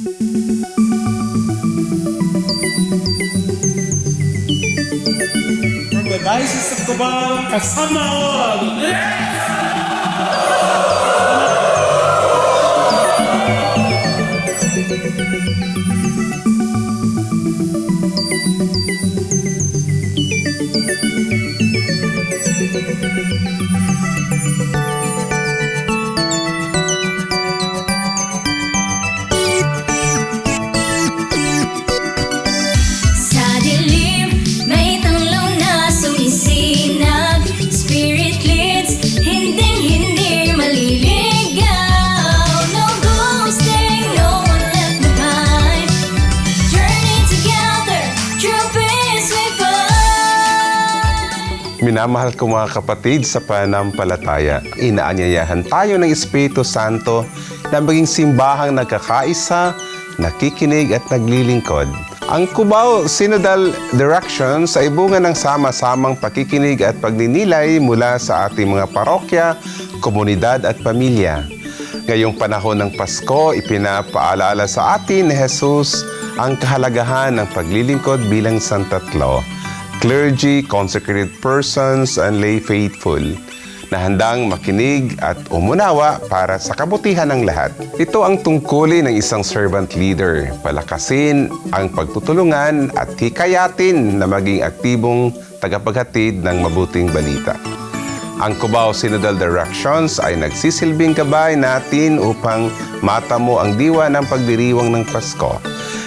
From the Diocese of Cubao, kasama all! Sa dilim, may tanglaw na sumisinag. Spirit leads, hinding-hindi maliligaw. No ghosting, no one left behind. Journey together, true peace we find. Minamahal ko mga kapatid sa pananampalataya, inaanyayahan tayo ng Espiritu Santo na maging simbahang nagkakaisa, nakikinig at naglilingkod. Ang Cubao Synodal Directions ay bunga ng sama-samang pakikinig at pagninilay mula sa ating mga parokya, komunidad at pamilya. Ngayong panahon ng Pasko, ipinapaalala sa atin ni Jesus ang kahalagahan ng paglilingkod bilang santatlo, clergy, consecrated persons, and lay faithful, na handang makinig at umunawa para sa kabutihan ng lahat. Ito ang tungkulin ng isang servant leader, palakasin ang pagtutulungan at hikayatin na maging aktibong tagapaghatid ng mabuting balita. Ang Cubao Synodal Directions ay nagsisilbing gabay natin upang matamo ang diwa ng pagdiriwang ng Pasko.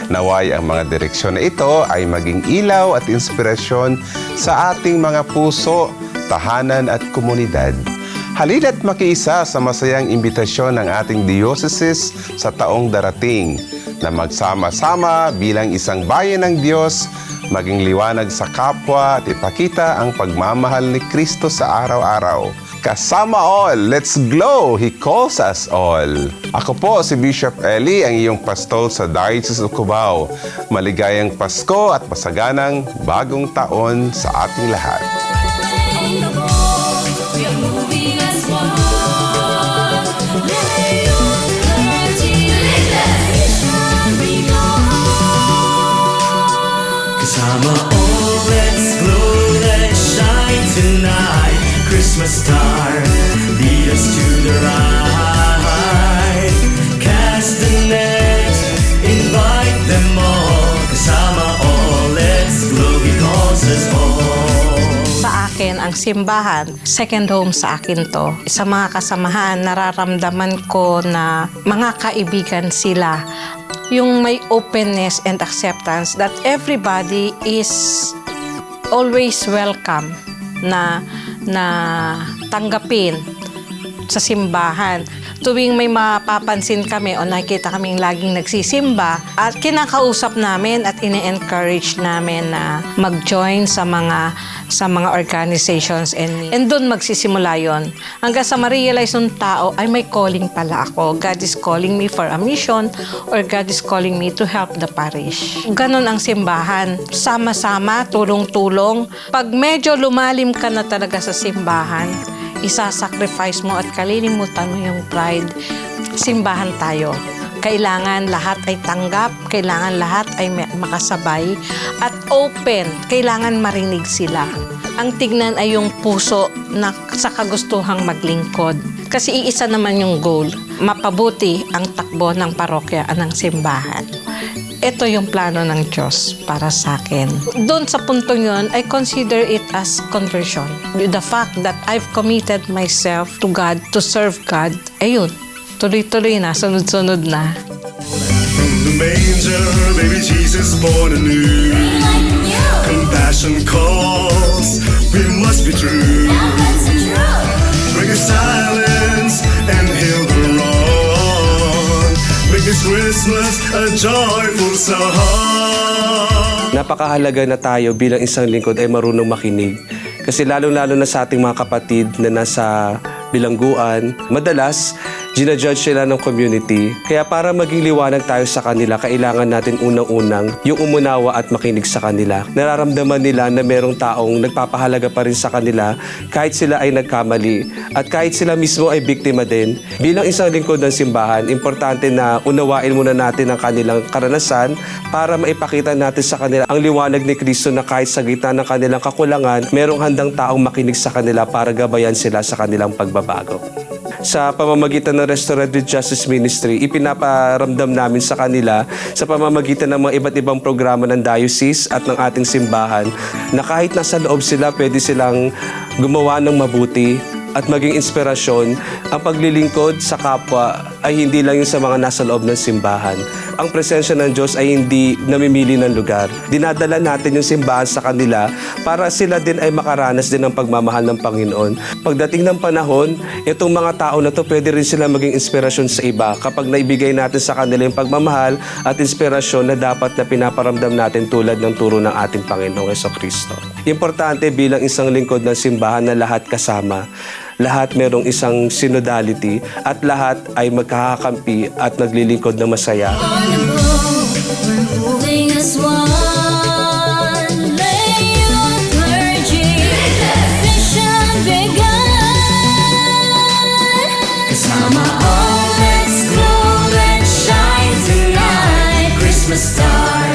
Naway ang mga direksyon na ito ay maging ilaw at inspirasyon sa ating mga puso, tahanan at komunidad. Halina't makiisa sa masayang imbitasyon ng ating diocese sa taong darating na magsama-sama bilang isang bayan ng Diyos, maging liwanag sa kapwa at ipakita ang pagmamahal ni Kristo sa araw-araw. Kasama all, let's glow! He calls us all. Ako po si Bishop Eli, ang iyong pastol sa Diocese of Cubao. Maligayang Pasko at masaganang bagong taon sa ating lahat. We are moving as one. Let your clarity be gone. Kasama all, let's glow, let's shine tonight. Christmas star, lead us to the right. Cast the net, invite them all. Kasama all, let's glow, He calls us all. Sa akin, ang simbahan, second home sa akin to. Sa mga kasamahan, nararamdaman ko na mga kaibigan sila. Yung may openness and acceptance that everybody is always welcome na tanggapin sa simbahan. Tuwing may mapapansin kami o nakikita kaming laging nagsisimba at kinakausap namin at ine-encourage namin na mag-join sa mga organizations and doon magsisimula yon. Hanggang sa ma-realize ng tao ay may calling pala ako. God is calling me for a mission or God is calling me to help the parish. Ganon ang simbahan. Sama-sama, tulong-tulong. Pag medyo lumalim ka na talaga sa simbahan, isasacrifice mo at kalilimutan mo yung pride. Simbahan tayo. Kailangan lahat ay tanggap, kailangan lahat ay makasabay at open. Kailangan marinig sila. Ang tignan ay yung puso na sa kagustuhang maglingkod. Kasi iisa naman yung goal, mapabuti ang takbo ng parokya at ng simbahan. Ito yung plano ng Diyos para sa akin. Doon sa puntong yun, I consider it as conversion. The fact that I've committed myself to God, to serve God, ayun, tuloy-tuloy na, sunod-sunod na. From the manger, baby Jesus born anew. Compassion calls, we must be true. Break the silence and heal the wrong. Make this Christmas a joyful song. Napakahalaga na tayo bilang isang lingkod ay marunong makinig. Kasi lalo-lalo na sa ating mga kapatid na nasa bilangguan, madalas Ginajudge sila ng community. Kaya para maging liwanag tayo sa kanila, kailangan natin unang-unang yung umunawa at makinig sa kanila. Nararamdaman nila na merong taong nagpapahalaga pa rin sa kanila kahit sila ay nagkamali at kahit sila mismo ay biktima din. Bilang isang lingkod ng simbahan, importante na unawain muna natin ang kanilang karanasan para maipakita natin sa kanila ang liwanag ni Kristo na kahit sa gitna ng kanilang kakulangan, merong handang taong makinig sa kanila para gabayan sila sa kanilang pagbabago. Sa pamamagitan ng Restorative Justice Ministry, ipinaparamdam namin sa kanila sa pamamagitan ng mga iba't ibang programa ng diocese at ng ating simbahan na kahit nasa loob sila, pwede silang gumawa ng mabuti at maging inspirasyon. Ang paglilingkod sa kapwa ay hindi lang yung sa mga nasa loob ng simbahan. Ang presensya ng Diyos ay hindi namimili ng lugar. Dinadala natin yung simbahan sa kanila para sila din ay makaranas din ng pagmamahal ng Panginoon. Pagdating ng panahon, itong mga tao na to pwede rin sila maging inspirasyon sa iba kapag naibigay natin sa kanila yung pagmamahal at inspirasyon na dapat na pinaparamdam natin tulad ng turo ng ating Panginoong Jesucristo. Importante bilang isang lingkod ng simbahan na lahat kasama. Lahat merong isang synodality at lahat ay magkakakampi at naglilingkod ng masaya. On the move, we're moving as one. Lay your clergy, mission begun. Kasama all, let's glow, let's shine tonight. Christmas star,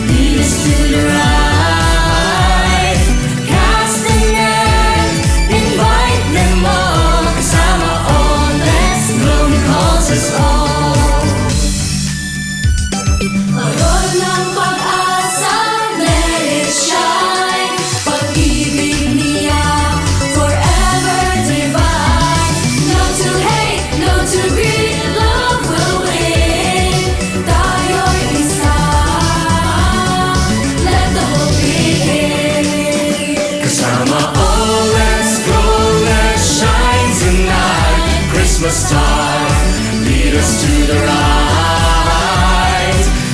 lead us to the right. Cast the net, invite them all. Kasama all, let's glow, because us all. Parol ng pag-asa, let it shine. Pag-ibig niya, forever divine. No to hate, no to greed, love will win. Tayo'y isa, let the hope begin. Kasama all, let's go, let's shine tonight. Christmas star, lead us to the right.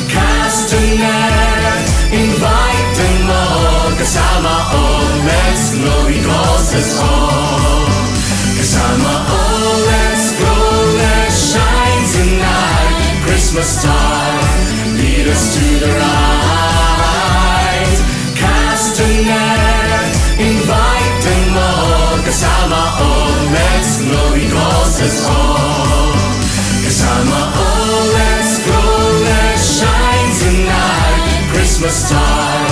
Cast a net, invite them all. Kasama all, let's glow, he calls us all. Kasama all, let's go, let's shine tonight. Christmas star, lead us to the right. Cast a net, invite them all. Kasama all, let's glow, he calls us all. Kasama all, let's go, let's shine tonight. Christmas star,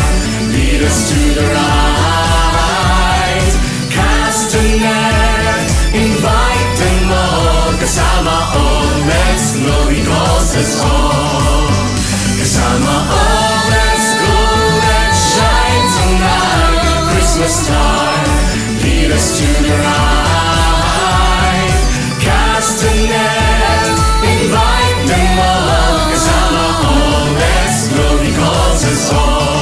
lead us to the right. Cast a net, invite them all. Kasama all, let's glow, he calls us all. Kasama all, let's go, let's shine tonight. Christmas star, lead us to the right. Cast a net, invite them all. Kasama all, let's glow, he calls us all.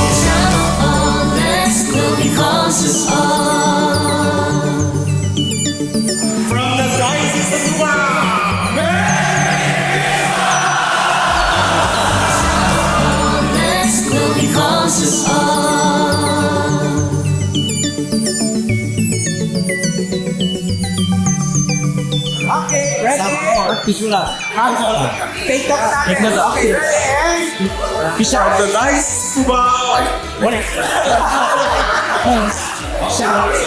Kasama all, let's glow, because us all. From the Diocese of Cubao, Let's glow, because us all. from the Diocese of Cubao,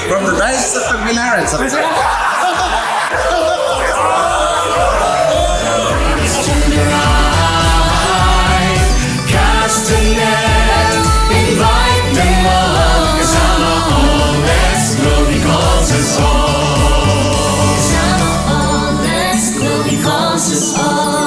from the Diocese of Tagbilaran, Cast a net, invite them all. Kasama all, let's glow, he calls us all. Kasama all, let's glow, because us all.